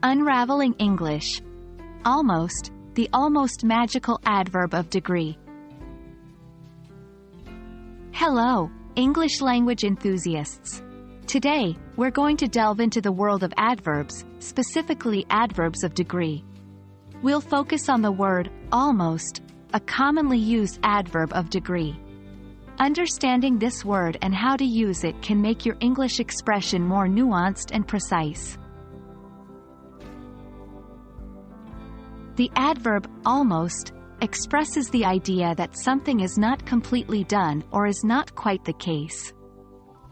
Unraveling English. Almost, the almost magical adverb of degree. Hello, English language enthusiasts. Today, we're going to delve into the world of adverbs, specifically adverbs of degree. We'll focus on the word almost, a commonly used adverb of degree. Understanding this word and how to use it can make your English expression more nuanced and precise. The adverb almost expresses the idea that something is not completely done or is not quite the case.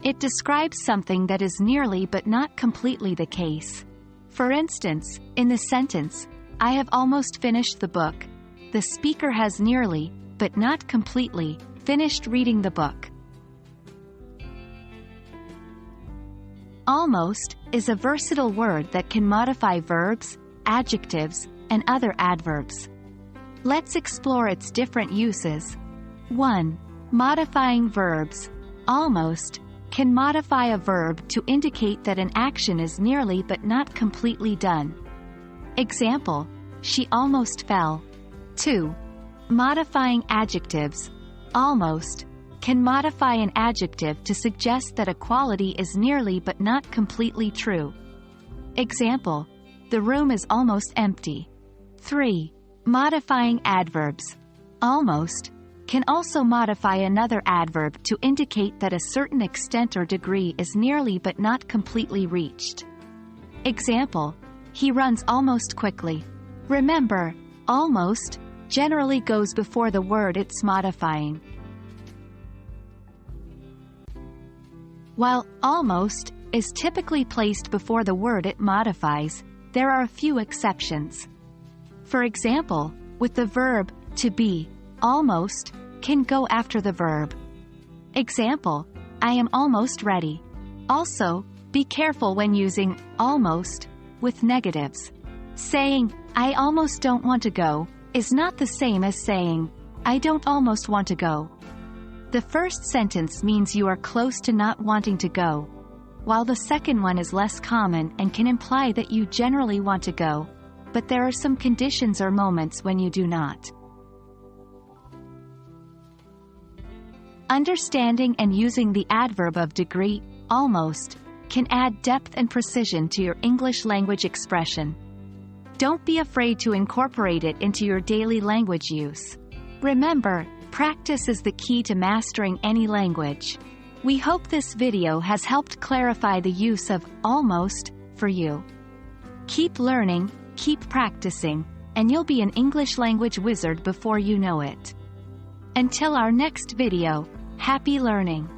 It describes something that is nearly but not completely the case. For instance, in the sentence, I have almost finished the book, the speaker has nearly, but not completely, finished reading the book. Almost is a versatile word that can modify verbs, adjectives, and other adverbs. Let's explore its different uses. 1. Modifying verbs. Almost can modify a verb to indicate that an action is nearly but not completely done. Example, she almost fell. 2. Modifying adjectives. Almost can modify an adjective to suggest that a quality is nearly but not completely true. Example, the room is almost empty. 3. Modifying adverbs. Almost can also modify another adverb to indicate that a certain extent or degree is nearly but not completely reached. Example, he runs almost quickly. Remember, almost generally goes before the word it's modifying. While almost is typically placed before the word it modifies, there are a few exceptions. For example, with the verb to be, almost can go after the verb. Example, I am almost ready. Also, be careful when using almost with negatives. Saying, I almost don't want to go, is not the same as saying, I don't almost want to go. The first sentence means you are close to not wanting to go, while the second one is less common and can imply that you generally want to go, but there are some conditions or moments when you do not. Understanding and using the adverb of degree, almost, can add depth and precision to your English language expression. Don't be afraid to incorporate it into your daily language use. Remember, practice is the key to mastering any language. We hope this video has helped clarify the use of almost for you. Keep learning, keep practicing, and you'll be an English language wizard before you know it. Until our next video, happy learning!